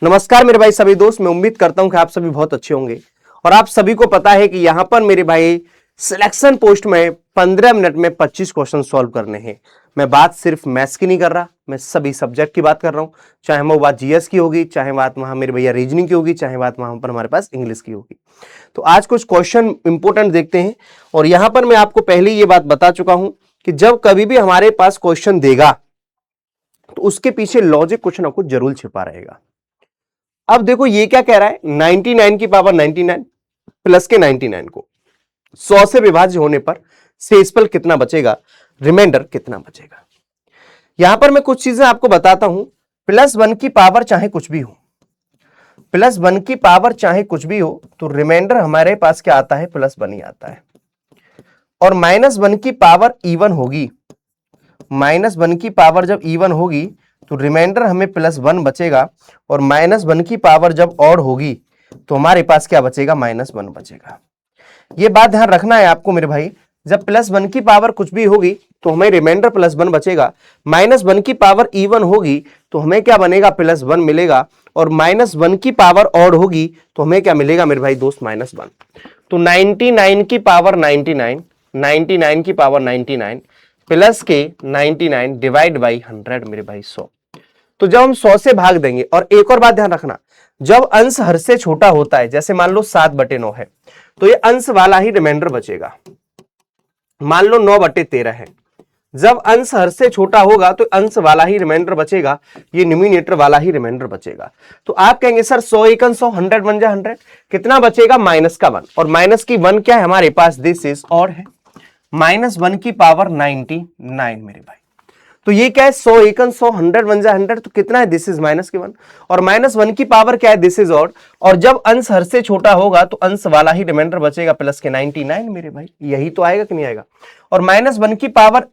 नमस्कार मेरे भाई सभी दोस्त, मैं उम्मीद करता हूं कि आप सभी बहुत अच्छे होंगे। और आप सभी को पता है कि यहां पर मेरे भाई सिलेक्शन पोस्ट में 15 मिनट में 25 क्वेश्चन सॉल्व करने हैं। मैं बात सिर्फ मैथ्स की नहीं कर रहा, मैं सभी सब्जेक्ट की बात कर रहा हूं। चाहे वो बात जीएस की होगी, चाहे बात वहां मेरे भैया रीजनिंग की होगी, चाहे बात वहां पर हमारे पास इंग्लिश की होगी। तो आज कुछ क्वेश्चन इंपोर्टेंट देखते हैं। और यहां पर मैं आपको पहले ये बात बता चुका हूं कि जब कभी भी हमारे पास क्वेश्चन देगा तो उसके पीछे लॉजिक कुछ ना कुछ जरूर छिपा रहेगा। अब देखो ये क्या कह रहा है, 99 की पावर 99 प्लस के 99 को 100 से विभाज्य होने पर शेषफल कितना बचेगा, रिमाइंडर कितना बचेगा। यहां पर मैं कुछ चीजें आपको बताता हूं। +1 की पावर चाहे कुछ भी हो, +1 की पावर चाहे कुछ भी हो, तो रिमाइंडर हमारे पास क्या आता है, +1 ही आता है। और -1 की पावर इवन होगी, -1 की पावर जब इवन होगी तो रिमाइंडर हमें +1 बचेगा। और -1 की पावर जब ऑड होगी तो हमारे पास क्या बचेगा, -1 बचेगा। ये बात ध्यान रखना है आपको मेरे भाई। जब +1 की पावर कुछ भी होगी तो हमें रिमाइंडर +1 बचेगा, -1 की पावर इवन होगी तो हमें क्या बनेगा, +1 मिलेगा। और -1 की पावर ऑड होगी तो हमें क्या मिलेगा मेरे भाई दोस्त, -1। तो 99 की पावर 99, 99 की पावर 99 प्लस के 99 डिवाइड बाई 100 मेरे भाई 100। तो जब हम 100 से भाग देंगे, और एक और बात ध्यान रखना, जब अंश हर से छोटा होता है, जैसे मान लो 7/9 है, तो ये अंश वाला ही रिमाइंडर बचेगा। मान लो 9/13 है, जब अंश हर से छोटा होगा तो अंश वाला ही रिमाइंडर बचेगा, ये न्यूमिनेटर वाला ही रिमाइंडर बचेगा। तो आप कहेंगे सर 100 एकन 100, 100 बन जाए 100, कितना बचेगा, माइनस का 1। और माइनस की 1 क्या है हमारे पास, दिस इज और है, -1 की पावर 99 मेरे भाई। तो ये क्या है, 100 एकन 100, 100 बन जाए 100, तो कितना है, दिस इज -1। और -1 की पावर क्या है, दिस इज ऑड। और जब अंश हर से छोटा होगा तो अंश वाला ही रिमाइंडर बचेगा, प्लस के 99 मेरे भाई। यही तो आएगा कि नहीं आएगा। और -1 की पावर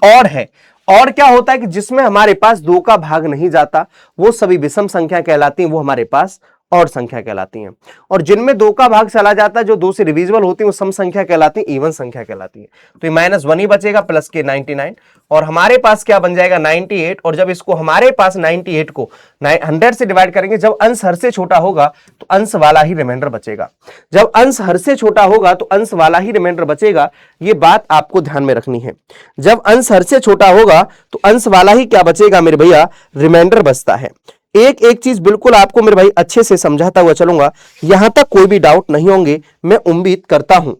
ऑड है। और क्या होता है कि जिसमें हमारे पास 2 का भाग नहीं जाता वो सभी विषम संख्या कहलाती हैं, वो हमारे पास और संख्या कहलाती हैं। और जिनमें 2 का भाग चला जाता है, जो 2 से डिविजिबल होती है, वो सम संख्या कहलाती है, इवन संख्या कहलाती है। तो ये -1 ही बचेगा, प्लस के 99। और हमारे पास क्या बन जाएगा, 98। और जब इसको हमारे पास 98 को 100 से डिवाइड करेंगे, जब अंश हर से छोटा होगा तो अंश वाला ही रिमाइंडर बचेगा। जब अंश हर से छोटा होगा तो अंश वाला ही रिमाइंडर बचेगा। ये बात आपको ध्यान में रखनी है। जब अंश हर से छोटा होगा तो अंश वाला ही क्या बचेगा मेरे भैया, रिमाइंडर बचता है। एक एक चीज बिल्कुल आपको मेरे भाई अच्छे से समझाता हुआ चलूंगा, यहां तक कोई भी डाउट नहीं होंगे, मैं उम्मीद करता हूं।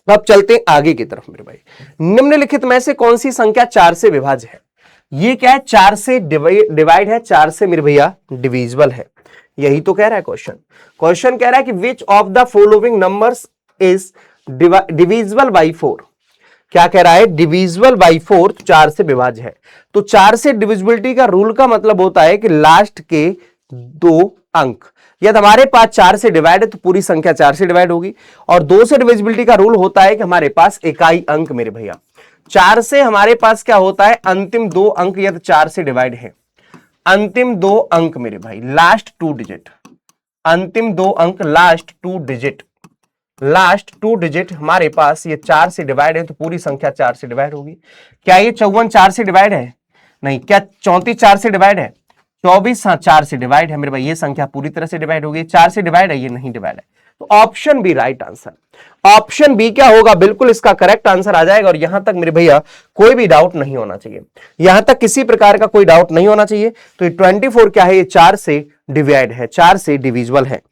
अब चलते हैं आगे की तरफ मेरे भाई। निम्नलिखित में से कौन सी संख्या 4 से विभाज्य है। ये क्या है, 4 से डिवाइड है, 4 से मेरे भैया डिविजिबल है। यही तो कह रहा है क्वेश्चन। क्वेश्चन कह रहा है कि which of the following numbers is divisible by 4। क्या कह रहा है, डिविजिबल बाई 4, 4 से विभाज्य है। तो 4 से डिविजिबिलिटी का रूल का मतलब होता है कि लास्ट के 2 अंक, यदि हमारे पास 4 से डिवाइड है तो पूरी संख्या 4 से डिवाइड होगी। और 2 से डिविजिबिलिटी का रूल होता है कि हमारे पास इकाई अंक मेरे भैया। 4 से हमारे पास क्या होता है, अंतिम 2 अंक यदि 4 से डिवाइड है, अंतिम 2 अंक मेरे भाई, लास्ट 2 डिजिट, अंतिम 2 अंक, लास्ट 2 डिजिट, लास्ट 2 डिजिट हमारे पास ये 4 से डिवाइड है तो पूरी संख्या 4 से डिवाइड होगी। क्या ये 54 4 से डिवाइड है, नहीं। क्या 34 4 से डिवाइड है, 24 4 से डिवाइड है मेरे भाई। ये संख्या पूरी तरह से डिवाइड होगी, 4 से डिवाइड है, ये नहीं डिवाइड है। तो option B right answer. Option B क्या होगा, बिल्कुल इसका करेक्ट आंसर आ जाएगा। और यहां तक मेरे भैया कोई भी डाउट नहीं होना चाहिए, यहां तक किसी प्रकार का कोई डाउट नहीं होना चाहिए। तो ये 24 क्या है, ये 4 से डिवाइड है, 4 से डिविजिबल है।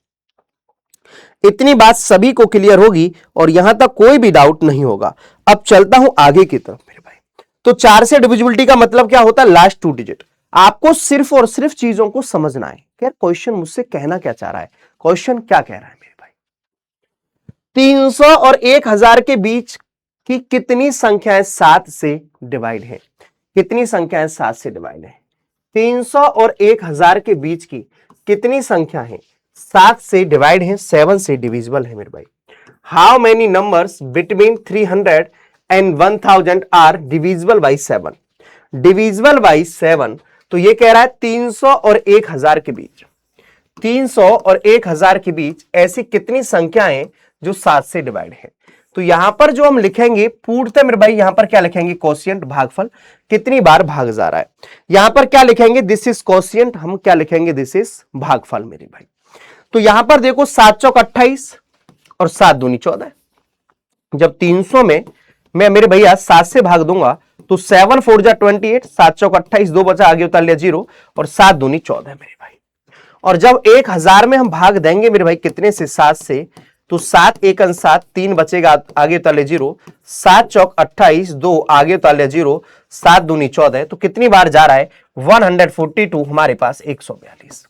इतनी बात सभी को क्लियर होगी और यहां तक कोई भी डाउट नहीं होगा। अब चलता हूं आगे की तरफ मेरे भाई। तो 4 से डिविजिबिलिटी का मतलब क्या होता है, लास्ट 2 डिजिट। आपको सिर्फ और सिर्फ चीजों को समझना है। यार क्वेश्चन मुझसे कहना क्या चाह रहा है, क्वेश्चन क्या कह रहा है मेरे भाई, 300 और 1000 के बीच की कितनी संख्याएं 7 से डिवाइड है। कितनी संख्याएं 7 से डिवाइड है, 300 और 1000 के बीच की कितनी संख्या है 7 से डिवाइड है, 7 से डिविजिबल है मेरे भाई। How many numbers between 300 and 1000 are divisible by 7, divisible by 7। तो ये कह रहा है 300 और 1000 के बीच, 300 और 1000 के बीच ऐसी कितनी संख्याएं जो 7 से डिवाइड है। तो यहां पर जो हम लिखेंगे पूर्णतः मेरे भाई, यहां पर क्या लिखेंगे, कोशिएंट भागफल, कितनी बार भाग जा रहा है। यहां पर क्या लिखेंगे, दिस इज कोशिएंट, हम क्या लिखेंगे, दिस इज भागफल मेरे भाई। तो यहां पर देखो 7 चौक 28 और 7 दूनी 14। जब 300 में मैं मेरे भैया 7 से भाग दूंगा तो 7 4 जा 28, 7 चौक 28, 2 बचा, आगे उतार लिया 0, और 7 दूनी 14 मेरे भाई। और जब 1000 में हम भाग देंगे मेरे भाई कितने से, 7 से, तो 7 1 7, 3 बचेगा, आगे उतार लिया 0, 7 चौक 28, 2 आगे उतार लिया 0, 7 दूनी 14, तो कितनी बार जा रहा है, 142 हमारे पास 142।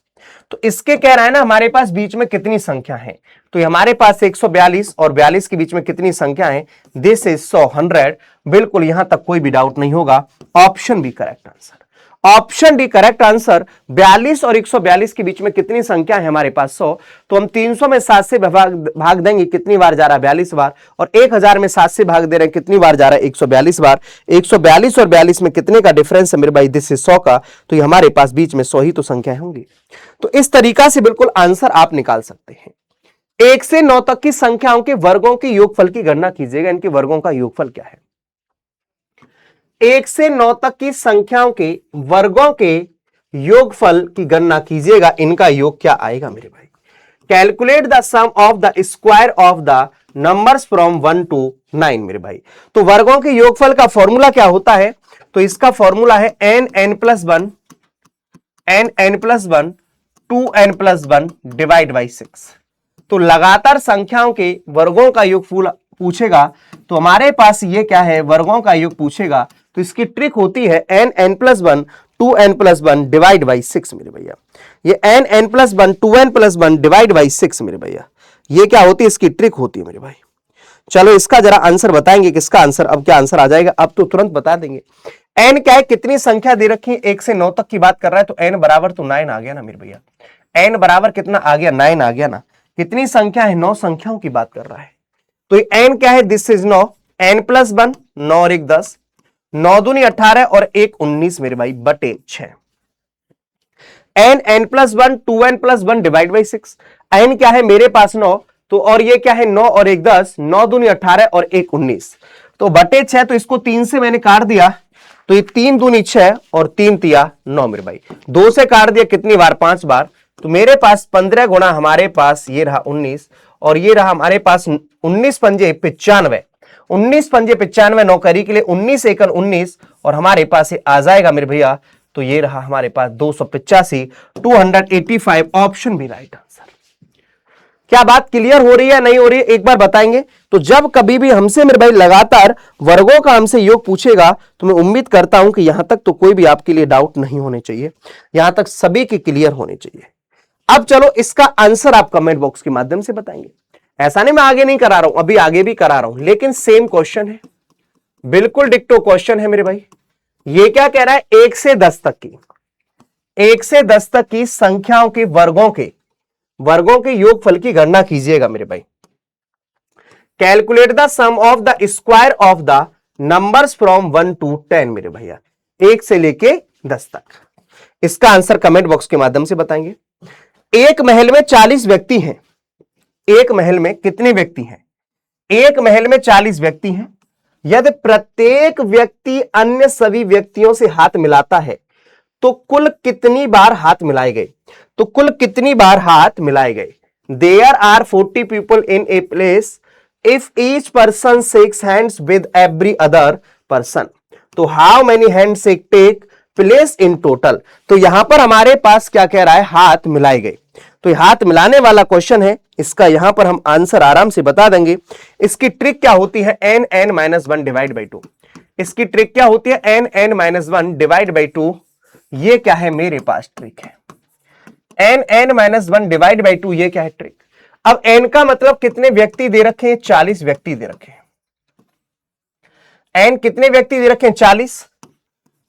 तो इसके कह रहा है ना हमारे पास बीच में कितनी संख्या है, तो हमारे पास 142 और 42 के बीच में कितनी संख्या है, दिस इज 100। बिल्कुल यहां तक कोई भी डाउट नहीं होगा, option B correct answer, option D correct answer. 42 और 142 के बीच में कितनी संख्या है हमारे पास, 100, तो हम 300 में 7 से भाग देंगे, कितनी बार जा रहा है, 42 बार, और 1000 में 7 से भाग दे रहे हैं, कितनी बार जा रहा है, 142 बार। 142 और 42 में कितने का डिफरेंस है मेरे भाई, दिस इज 100 का, तो ये हमारे पास बीच में 100 ही तो संख्या होंगी। तो इस तरीका से बिल्कुल आंसर आप निकाल सकते हैं। 1 से 9 तक की संख्याओं के वर्गों के योगफल की गणना कीजिएगा, इनके वर्गों का योगफल क्या है। 1 से 9 तक की संख्याओं के वर्गों के योगफल की गणना कीजिएगा, इनका योग क्या आएगा मेरे भाई। Calculate the sum of the square of the numbers from 1 to 9 मेरे भाई। तो वर्गों के योगफल का फॉर्मूला क्या होता है, तो इसका फॉर्मूला है n+1 2n+1 डिवाइड बाई 6। तो लगातार संख्याओं के वर्गों का योग पूछेगा तो हमारे पास ये क्या है, वर्गों का योग पूछेगा, तो इसकी ट्रिक होती है n+1 2n+1 डिवाइड बाई 6 मेरे भैया। ये n+1 2n+1 डिवाइड बाई 6 मेरे भैया, ये क्या होती है, इसकी ट्रिक होती है मेरे भाई। चलो इसका जरा आंसर बताएंगे, किसका आंसर, अब क्या आंसर आ जाएगा, अब तो तुरंत बता देंगे। n क्या है, कितनी संख्या दे रखी है, 1 से 9 तक की बात कर रहा है, तो n बराबर तो 9 आ गया ना मेरे भैया। n बराबर कितना आ गया, 9 आ गया ना। कितनी संख्या है, 9 संख्याओं की बात कर रहा है, तो n क्या है, दिस इज 9, n+1 9 और 1 10, 9 दूनी 18 और 1 19 मेरे भाई बटे 6। n+1 2n+1 divide by 6, n क्या है मेरे पास 9, तो और ये क्या है 9 और 1 10, 9 दूनी 18 और 1 19, तो बटे 6, तो इसको 3 से मैंने काट दिया, तो ये 3 दूनी 6 और 3 तिया 9 मेरे भाई। 2 से काट दिया कितनी बार, 5 बार, तो मेरे पास 15 गुणा हमारे पास ये रहा 19, और ये रहा हमारे पास 19 पंजे 95, 19 पंजे 95, नौकरी के लिए 19 एकन 19, और हमारे पास ये आ जाएगा मेरे भैया, तो ये रहा हमारे पास 285, 285, ऑप्शन भी राइट आंसर। क्या बात क्लियर हो रही है, नहीं हो रही है, एक बार बताएंगे। तो जब कभी भी हमसे मेरे भाई लगातार वर्गों का हमसे योग पूछेगा, तो मैं उम्मीद करता हूं कि यहां तक तो कोई भी आपके लिए डाउट नहीं होने चाहिए, यहां तक सभी के क्लियर होने चाहिए। अब चलो इसका आंसर आप कमेंट बॉक्स के माध्यम से बताएंगे। ऐसा नहीं मैं आगे नहीं करा रहा हूं, अभी आगे भी करा रहा हूं, लेकिन सेम क्वेश्चन है, बिल्कुल डिक्टो क्वेश्चन है मेरे भाई। ये क्या कह रहा है, 1 से 10 तक की, 1 से 10 तक की संख्याओं के वर्गों के योगफल की गणना कीजिएगा मेरे भाई। Calculate the sum of the square of the numbers from 1 to 10 मेरे भैया, 1 से लेके 10 तक। इसका आंसर कमेंट बॉक्स के माध्यम से बताएंगे। एक महल में 40 व्यक्ति हैं, एक महल में कितने व्यक्ति हैं, एक महल में 40 व्यक्ति हैं। यदि प्रत्येक व्यक्ति अन्य सभी व्यक्तियों से हाथ मिलाता है तो कुल कितनी बार हाथ मिलाए गए, तो कुल कितनी बार हाथ मिलाए गए। There are 40 people in a place, if each person shakes hands with every other person, तो how many handshake take place in total. तो यहां पर हमारे पास क्या कह रहा है, हाथ मिलाए गए, तो ये हाथ मिलाने वाला क्वेश्चन है, इसका यहां पर हम आंसर आराम से बता देंगे। इसकी ट्रिक क्या होती है, n(n-1) डिवाइड बाई 2। इसकी ट्रिक क्या होती है, n(n-1) डिवाइड बाई 2। ये क्या है मेरे पास ट्रिक है, n(n-1) डिवाइड बाई 2, ये क्या है ट्रिक। अब n का मतलब कितने व्यक्ति दे रखे हैं, 40 व्यक्ति दे रखे हैं। n कितने व्यक्ति दे रखे हैं, 40।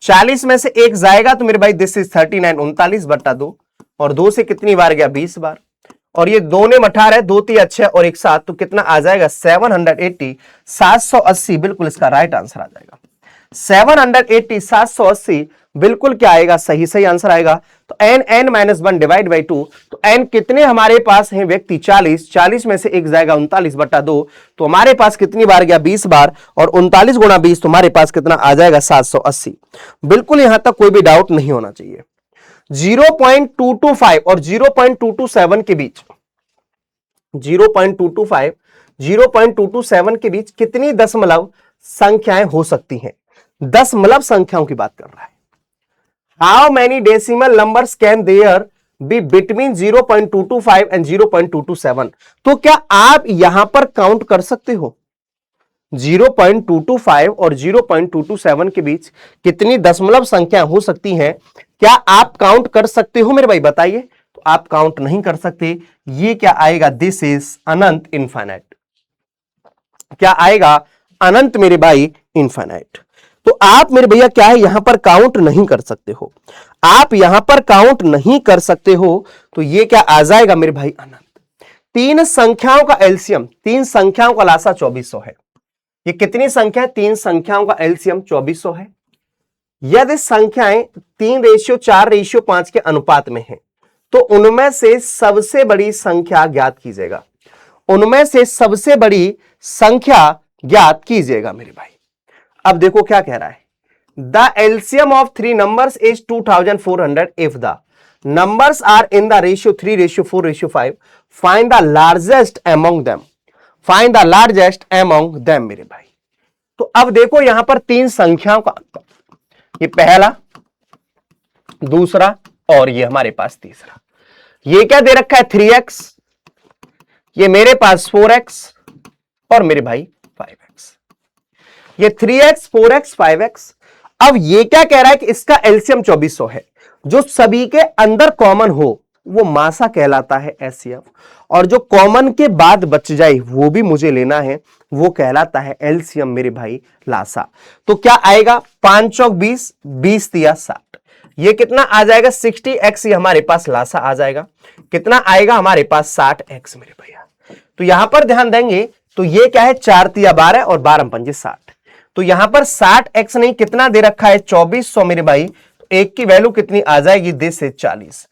40 में से एक जाएगा तो मेरे भाई दिस इज 39, 39 बटा 2, और 2 से कितनी बार गया, 20 बार, और ये 2 ने 18, 2 3 6 और 1 7, तो कितना आ जाएगा 780, 780, बिल्कुल इसका राइट आंसर आ जाएगा। 780, 780 बिल्कुल क्या आएगा, सही सही आंसर आएगा। तो n माइनस 1 डिवाइड बाई 2, तो n कितने हमारे पास हैं व्यक्ति 40, 40 में से एक जाएगा 39/2, तो हमारे पास कितनी बार गया 20 बार, और 39 गुणा 20 तो हमारे पास कितना आ जाएगा 780। बिल्कुल यहां तक कोई भी डाउट नहीं होना चाहिए। 0.225 और 0.227 के बीच, 0.225 0.227 के बीच कितनी दशमलव संख्याएं हो सकती हैं? दशमलव संख्याओं की बात कर रहा है। How many decimal numbers can there be between 0.225 and 0.227? तो क्या आप यहां पर काउंट कर सकते हो 0.225 और 0.227 के बीच कितनी दशमलव संख्या हो सकती हैं? क्या आप काउंट कर सकते हो मेरे भाई, बताइए। तो आप काउंट नहीं कर सकते। ये क्या आएगा, दिस इज अनंत, इनफाइनाइट। क्या आएगा, अनंत मेरे भाई, इनफाइनाइट। तो आप मेरे भैया क्या है, यहां पर काउंट नहीं कर सकते हो, आप यहां पर काउंट नहीं कर सकते हो। तो ये क्या आ जाएगा मेरे भाई, अनंत। तीन संख्याओं का एलसीएम, तीन संख्याओं का लासा 2400 है। ये कितनी संख्या है, तीन संख्याओं का एलसीएम 2400 है। यदि संख्याएं 3:4:5 के अनुपात में है, तो उनमें से सबसे बड़ी संख्या ज्ञात कीजिएगा, उनमें से सबसे बड़ी संख्या ज्ञात कीजिएगा मेरे भाई। अब देखो क्या कह रहा है, the LCM of three numbers is 2400 if the numbers are in the ratio 3:4:5, find the largest among them, find the largest among them मेरे भाई। तो अब देखो यहां पर तीन संख्याओं का, ये पहला, दूसरा और ये हमारे पास तीसरा। ये क्या दे रखा है 3x, ये मेरे पास 4x और मेरे भाई 5x। ये 3x 4x 5x। अब ये क्या कह रहा है कि इसका एलसीएम 2400 है, जो सभी के अंदर कॉमन हो वो मासा कहलाता है एचसीएफ, और जो कॉमन के बाद बच जाए वो भी मुझे लेना है, वो कहलाता है एलसीएम मेरे भाई, लासा। तो क्या आएगा, 5 चौक 20, 20 तिया 60, ये कितना आ जाएगा 60x, ये हमारे पास लासा आ जाएगा। कितना आएगा हमारे पास 60x मेरे भैया। तो यहां पर ध्यान देंगे तो ये क्या है 4 तिया 12 और 12 पंजे 60, तो यहां पर 60x नहीं, कितना दे रखा है 2400 मेरे भाई। तो एक की वैल्यू कितनी आ जाएगी, दिस से 40।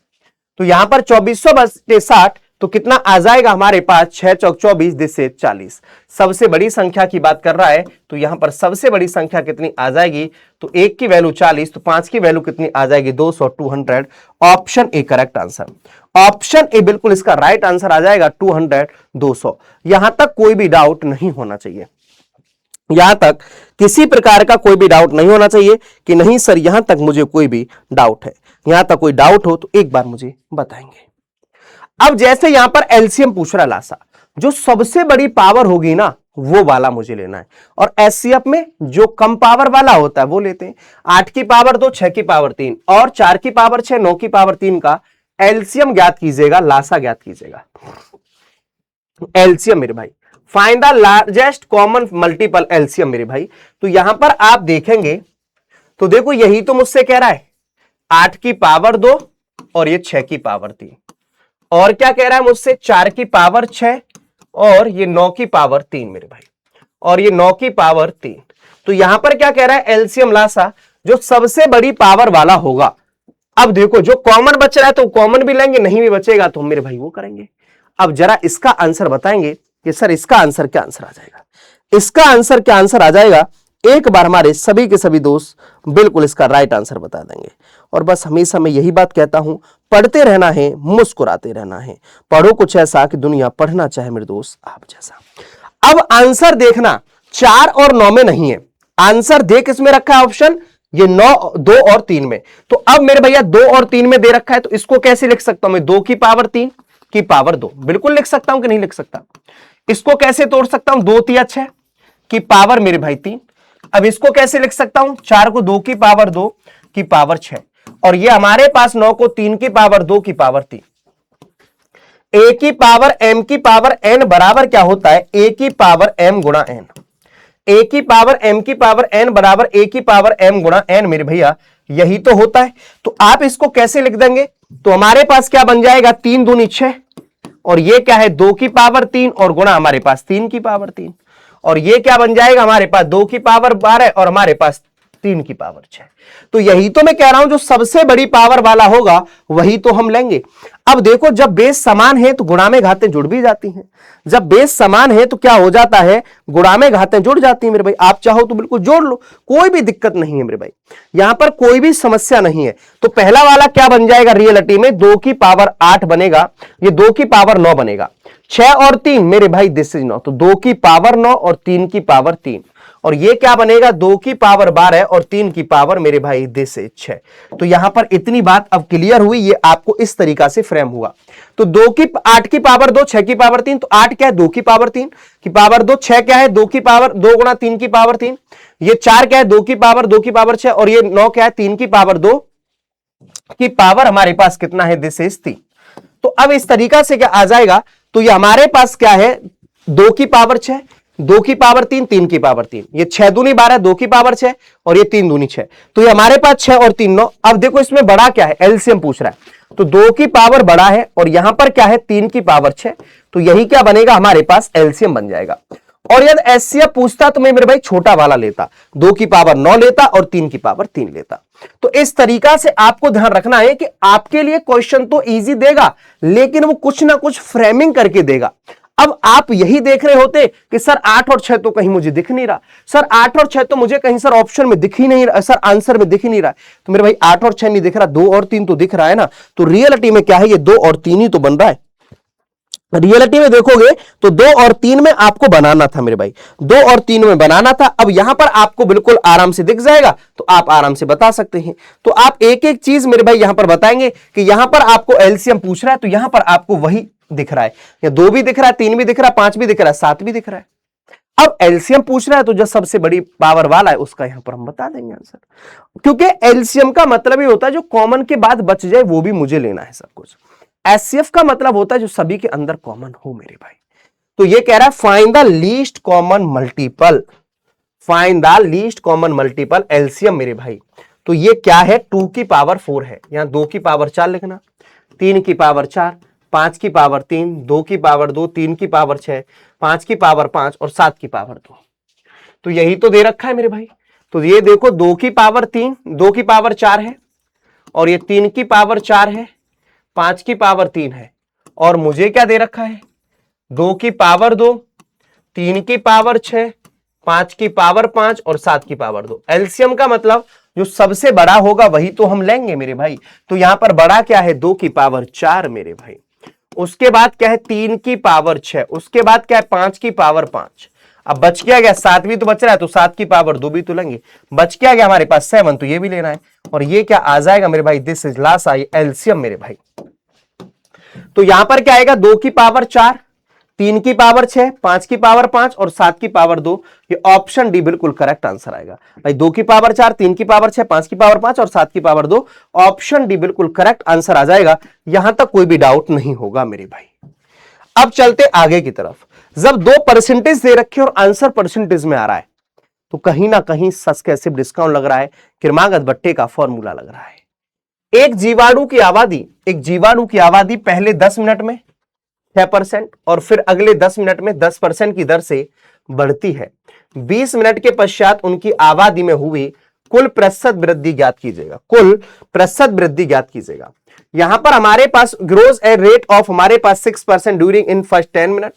तो यहां पर 2400/60 तो कितना आ जाएगा हमारे पास 6 चौक 24, दिस से 40। सबसे बड़ी संख्या की बात कर रहा है, तो यहां पर सबसे बड़ी संख्या कितनी आ जाएगी, तो एक की वैल्यू 40, तो 5 की वैल्यू कितनी आ जाएगी 200, 200। Option A correct answer, option A बिल्कुल इसका राइट आंसर आ जाएगा 200, 200। यहां तक कोई भी डाउट नहीं होना चाहिए, यहां तक किसी प्रकार का कोई भी डाउट नहीं होना चाहिए कि नहीं सर यहां तक मुझे कोई भी डाउट है। यहां तक कोई डाउट हो तो एक बार मुझे बताएंगे। अब जैसे यहां पर एलसीएम पूछ रहा लासा, जो सबसे बड़ी पावर होगी ना वो वाला मुझे लेना है, और एचसीएफ में जो कम पावर वाला होता है वो लेते हैं। 8 की पावर 2, 6 की पावर 3 और 4 की पावर 6, 9 की पावर 3 का एलसीएम ज्ञात कीजिएगा, लासा ज्ञात कीजिएगा। एलसीएम मेरे भाई, find the largest common multiple LCM मेरे भाई। तो यहां पर आप देखेंगे तो देखो यही तो मुझसे कह रहा है 8 की पावर 2 और ये 6 की पावर 3, और क्या कह रहा है मुझसे 4 की पावर 6 और ये 9 की पावर 3 मेरे भाई, और ये 9 की पावर 3। तो यहां पर क्या कह रहा है एलसीएम लासा, जो सबसे बड़ी पावर वाला होगा। अब देखो जो कॉमन बच रहा है तो कॉमन भी लेंगे, नहीं भी बचेगा तो मेरे भाई वो करेंगे। अब जरा इसका आंसर बताएंगे कि सर इसका आंसर क्या आंसर आ जाएगा, इसका आंसर क्या आंसर आ जाएगा। एक बार हमारे सभी के सभी दोस्त बिल्कुल इसका राइट आंसर बता देंगे। और बस हमेशा मैं यही बात कहता हूं, पढ़ते रहना है, मुस्कुराते रहना है, पढ़ो कुछ ऐसा कि दुनिया पढ़ना चाहे मेरे दोस्त आप जैसा। अब आंसर देखना 4 और 9 में नहीं है, आंसर देख इसमें रखा है ऑप्शन ये 9, 2 और 3 में। तो अब मेरे भैया 2 और 3 में दे रखा है, तो इसको कैसे लिख सकता हूं मैं, 2 की पावर 3 की पावर 2 बिल्कुल लिख सकता हूं कि नहीं लिख सकता। इसको कैसे तोड़ सकता हूं, 2 तिया 6 की पावर मेरे भाई 3। अब इसको कैसे लिख सकता हूं, 4 को 2 की पावर 2 की पावर 6, और ये हमारे पास 9 को 3 की पावर 2 की पावर 3। ए की पावर एम की पावर एन बराबर क्या होता है, ए की पावर एम गुणा एन। ए की पावर एम की पावर एन बराबर ए की पावर एम गुणा एन मेरे भैया, यही तो होता है। तो आप इसको कैसे लिख देंगे, तो हमारे पास क्या बन जाएगा 3 दूनी 6, और ये क्या है 2 की पावर 3 और गुणा हमारे पास 3 की पावर 3, और ये क्या बन जाएगा हमारे पास 2 की पावर 12 और हमारे पास 3 की पावर 6। तो यही तो मैं कह रहा हूं, जो सबसे बड़ी पावर वाला होगा वही तो हम लेंगे। अब देखो, जब बेस समान है तो गुणा में घातें जुड़ भी जाती हैं। जब बेस समान है तो क्या हो जाता है, गुणा में घातें जुड़ जाती हैं मेरे भाई। आप चाहो तो बिल्कुल जोड़ लो, कोई भी दिक्कत नहीं है मेरे भाई, यहां पर कोई भी समस्या नहीं है। तो पहला वाला क्या बन जाएगा रियलिटी में, 2 की पावर 8 बनेगा, ये 2 की पावर 9 बनेगा। 6 और 3 मेरे भाई दिस इज 9, तो 2 की पावर 9 और 3 की पावर 3, और ये क्या बनेगा, 2 की पावर 12 और 3 की पावर मेरे भाई दिस इज 6। तो यहां पर इतनी बात अब क्लियर हुई, ये आपको इस तरीका से फ्रेम हुआ। तो 8 की पावर 2, 6 की पावर 3, तो 8 क्या है, 2 की पावर 3 की पावर 2, 6 क्या है, 2 की पावर 2 गुणा 3 की पावर 3, ये 4 क्या है, 2 की पावर 2 की पावर 6, और ये 9 क्या है, 3 की पावर 2 की पावर हमारे पास कितना है, दिस इज 3। तो अब इस तरीका से क्या आ जाएगा, तो ये हमारे पास क्या है, 2 की पावर 6, 2 की पावर 3, 3 की पावर 3, ये 6 दूनी 12, 2 की पावर 6 और ये 3 दूनी 6, तो ये हमारे पास 6 और 3 9। अब देखो इसमें बड़ा क्या है, एलसीएम पूछ रहा है, तो 2 की पावर बड़ा है और यहां पर क्या है, 3 की पावर 6, तो यही क्या बनेगा हमारे पास, एलसीएम बन जाएगा। और यदि एचसीएफ पूछता तो मैं मेरे भाई छोटा वाला लेता, 2 की पावर 9 लेता और 3 की पावर 3 लेता। तो इस तरीका से आपको ध्यान रखना है कि आपके लिए क्वेश्चन तो इजी देगा, लेकिन वो कुछ ना कुछ फ्रेमिंग करके देगा। अब आप यही देख रहे होते कि सर 8 और 6 तो कहीं मुझे दिख नहीं रहा, सर 8 और 6 तो मुझे कहीं सर ऑप्शन में दिख ही नहीं रहा, सर आंसर में दिख ही नहीं रहा। तो मेरे भाई 8 और 6 नहीं दिख रहा, 2 और 3 तो दिख रहा है ना। तो रियलिटी में क्या है, ये 2 और 3 ही तो बन रहा है। रियलिटी में देखोगे तो 2 और 3 में आपको बनाना था मेरे भाई, 2 और 3 में बनाना था। अब यहां पर आपको बिल्कुल आराम से दिख जाएगा, तो आप आराम से बता सकते हैं। तो आप एक एक चीज मेरे भाई यहां पर बताएंगे कि यहां पर आपको एलसीएम पूछ रहा है, तो यहां पर आपको वही दिख रहा है, या 2 भी दिख रहा है, 3 भी दिख रहा है, 5 भी दिख रहा है, 7 भी दिख रहा है। अब एलसीएम पूछ रहा है, तो जो सबसे बड़ी पावर वाला है उसका यहां पर हम बता देंगे आंसर, क्योंकि एलसीएम का मतलब ये होता है जो कॉमन के बाद बच जाए वो भी मुझे लेना है सब कुछ। एचसीएफ का मतलब होता है जो सभी के अंदर कॉमन हो मेरे भाई। तो ये कह रहा है find the least common multiple, find the least common multiple LCM मेरे भाई। तो ये क्या है, 2 की पावर 4 है, यहां 2 की पावर 4 लिखना, 3 की पावर 4, 5 की पावर 3, 2 की पावर 2, 3 की पावर 6, 5 की पावर 5 और 7 की पावर 2। तो यही तो दे रखा है मेरे भाई। तो ये देखो 2 की पावर 3, 2 की पावर 4 है, और ये 3 की पावर 4 है, 5 की पावर 3 है, और मुझे क्या दे रखा है, 2 की पावर 2, 3 की पावर 6, 5 की पावर 5 और 7 की पावर 2। एलसीएम का मतलब जो सबसे बड़ा होगा वही तो हम लेंगे मेरे भाई। तो यहां पर बड़ा क्या है, 2 की पावर 4 मेरे भाई, उसके बाद क्या है 3 की पावर 6, उसके बाद क्या है 5 की पावर 5। अब बच क्या गया, 7 भी तो बच रहा है, तो 7 की पावर 2 भी तो लेंगे। बच क्या गया हमारे पास 7, तो ये भी लेना है, और ये क्या आ जाएगा मेरे भाई, this is last I LCM मेरे भाई। तो यहां पर क्या आएगा, 2 की पावर 4, 3 की पावर 6, 5 की पावर 5 और 7 की पावर 2। ये ऑप्शन डी बिल्कुल करेक्ट आंसर आएगा भाई। 2 की पावर 4, 3 की पावर 6, 5 की पावर 5 और 7 की पावर 2, ऑप्शन डी बिल्कुल करेक्ट आंसर आ जाएगा। यहां तक कोई भी डाउट नहीं होगा मेरे भाई। अब चलते आगे की तरफ। जब 2 परसेंटेज दे रखे और आंसर परसेंटेज में आ रहा है, तो कहीं ना कहीं सब्सट्रैक्टिव डिस्काउंट लग रहा है, क्रमागत बट्टे का फॉर्मूला लग रहा है। एक जीवाणु की आबादी पहले 10 मिनट में 6% और फिर अगले 10 मिनट में 10% की दर से बढ़ती है। 20 मिनट के पश्चात उनकी आबादी में हुई कुल प्रतिशत वृद्धि ज्ञात कीजिएगा, कुल प्रतिशत वृद्धि ज्ञात कीजिएगा। यहां पर हमारे पास ग्रोज ए रेट ऑफ हमारे पास 6% during in first 10 minute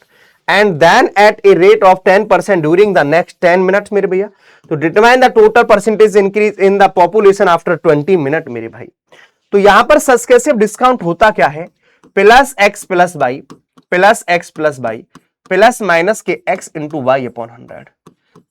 and then at a rate of 10% during the next 10 minutes मेरे भैया। तो determine the total percentage increase in the population after 20 minute मेरे भाई। तो यहां पर सक्सेसिव डिस्काउंट होता क्या है, plus x plus y plus minus के x into Y upon 100,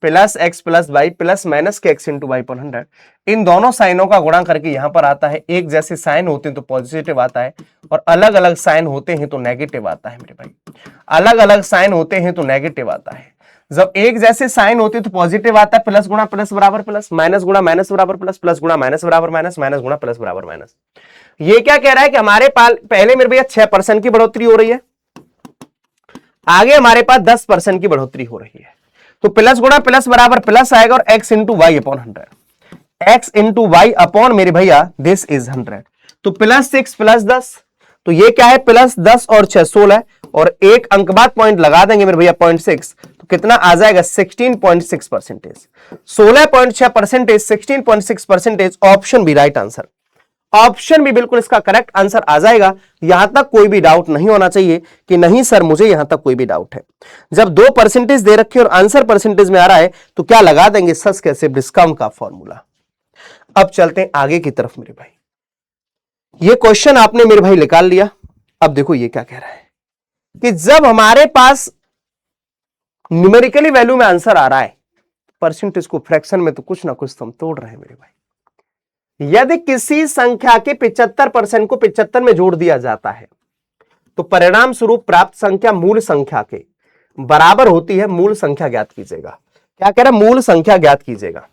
plus x plus y plus minus के एक्स इंटू वाई अपॉन 100। इन दोनों साइनों का गुणा करके यहां पर आता है। एक जैसे साइन होते हैं तो पॉजिटिव आता है, और अलग अलग साइन होते हैं तो नेगेटिव आता है मेरे भाई। अलग अलग साइन होते हैं तो नेगेटिव आता है। जब एक जैसे साइन होते तो पॉजिटिव आता है, प्लस गुणा प्लस बराबर प्लस, माइनस गुणा माइनस बराबर प्लस, प्लस गुणा माइनस बराबर माइनस, माइनस गुणा प्लस बराबर माइनस। ये क्या कह रहा है कि हमारे पास पहले मेरे भैया 6% की बढ़ोतरी हो रही है, आगे हमारे पास 10% की बढ़ोतरी हो रही है। तो प्लस गुणा प्लस बराबर प्लस आएगा, और X into Y upon 100, X into Y upon मेरे भैया दिस इज 100। तो प्लस 6 प्लस 10 तो ये क्या है, प्लस 10 और 6 16, और एक अंक बाद पॉइंट लगा देंगे मेरे भैया 0.6, तो कितना आ जाएगा 16.6%। 16.6%, 16.6%, option B right answer. Option भी बिल्कुल इसका करेक्ट आंसर आ जाएगा। यहां तक कोई भी डाउट नहीं होना चाहिए कि नहीं सर मुझे यहां तक कोई भी डाउट है। जब 2% दे रखे और आंसर परसेंटेज में आ रहा है तो क्या लगा देंगे, सच कैसे डिस्काउंट का फॉर्मूला। अब चलते हैं आगे की तरफ मेरे भाई। ये क्वेश्चन आपने मेरे भाई निकाल लिया। अब देखो ये क्या कह रहा है कि जब हमारे पास न्यूमेरिकली वैल्यू में आंसर आ रहा है, परसेंटेज को फ्रैक्शन में तो कुछ ना कुछ तो हम तोड़ रहे हैं मेरे भाई। यदि किसी संख्या के 75% को 75 में जोड़ दिया जाता है तो परिणाम स्वरूप प्राप्त संख्या मूल संख्या के बराबर होती है। मूल संख्या ज्ञात कीजिएगा। क्या कह रहा है, मूल संख्या ज्ञात कीजिएगा।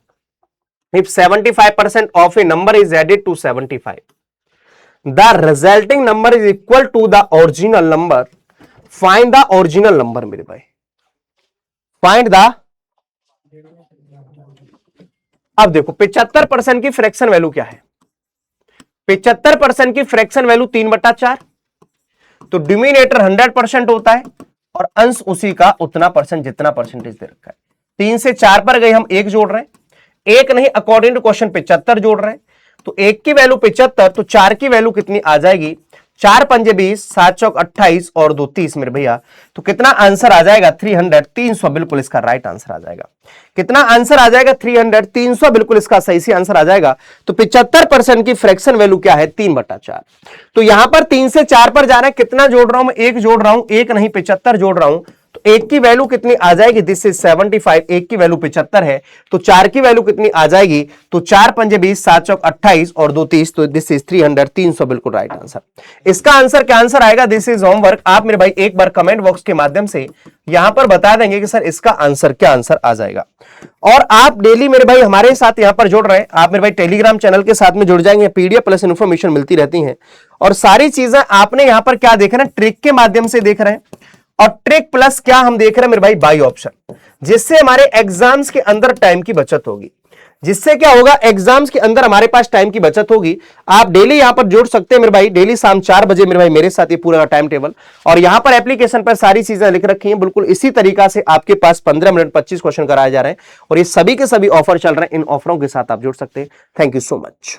If 75% of a number is added to 75, the resulting number is equal to the original number. Find the original number मेरे भाई। Find the, अब देखो 75% की फ्रैक्शन वैल्यू क्या है, 75% की फ्रैक्शन वैल्यू 3/4, तो डिनोमिनेटर 100% होता है और अंश उसी का उतना परसेंट जितना परसेंटेज दे रखा है। 3 से 4 पर गए हम 1 जोड़ रहे हैं, एक नहीं अकॉर्डिंग टू क्वेश्चन 75 जोड़ रहे हैं, तो 1 की वैल्यू 75, तो 4 की वैल्यू कितनी आ जाएगी, 4 पंजे 20, 7 चौक 28 और 2 30 मेरे भैया। तो कितना आंसर आ जाएगा 300, 300 बिल्कुल इसका राइट आंसर आ जाएगा। कितना आंसर आ जाएगा 300, 300 बिल्कुल इसका सही से आंसर आ जाएगा। तो 75% की फ्रैक्शन वैल्यू क्या है 3/4। तो यहां पर 3 से 4 पर जाना है, कितना जोड़ रहा हूं मैं, 1 जोड़ रहा हूं, 1 नहीं 75 जोड़ रहा हूं, तो 1 की वैल्यू कितनी आ जाएगी, दिस इज 75, 1 की वैल्यू 75 है, तो 4 की वैल्यू कितनी आ जाएगी, तो 4 पंजे 20, 7 चौक 28 और 2 30, तो दिस इज 300, 300 बिल्कुल राइट आंसर। इसका आंसर क्या आंसर आएगा, दिस इज होमवर्क। आप मेरे भाई एक बार कमेंट बॉक्स के माध्यम से यहां पर बता देंगे कि सर इसका आंसर क्या आंसर आ जाएगा। और आप डेली मेरे भाई हमारे साथ यहां पर जुड़ रहे हैं, आप मेरे भाई टेलीग्राम चैनल के साथ में जुड़ जाएंगे, पीडीएफ प्लस इन्फॉर्मेशन मिलती रहती है और सारी चीजें आपने यहां पर क्या देख रहे हैं, ट्रिक के माध्यम से देख रहे हैं। और ट्रिक प्लस क्या हम देख रहे हैं मेरे भाई, बाई ऑप्शन, जिससे हमारे एग्जाम्स के अंदर टाइम की बचत होगी। जिससे क्या होगा, एग्जाम्स के अंदर हमारे पास टाइम की बचत होगी। आप डेली यहां पर जुड़ सकते हैं मेरे भाई, डेली शाम 4 बजे मेरे भाई मेरे साथ ये पूरा टाइम टेबल, और यहां पर एप्लीकेशन पर सारी चीजें लिख रखी हैं। बिल्कुल इसी तरीका से आपके पास 15 मिनट 25 क्वेश्चन कराए जा रहे हैं और ये सभी के सभी ऑफर चल रहे हैं। इन ऑफरों के साथ आप जुड़ सकते हैं। Thank you so much.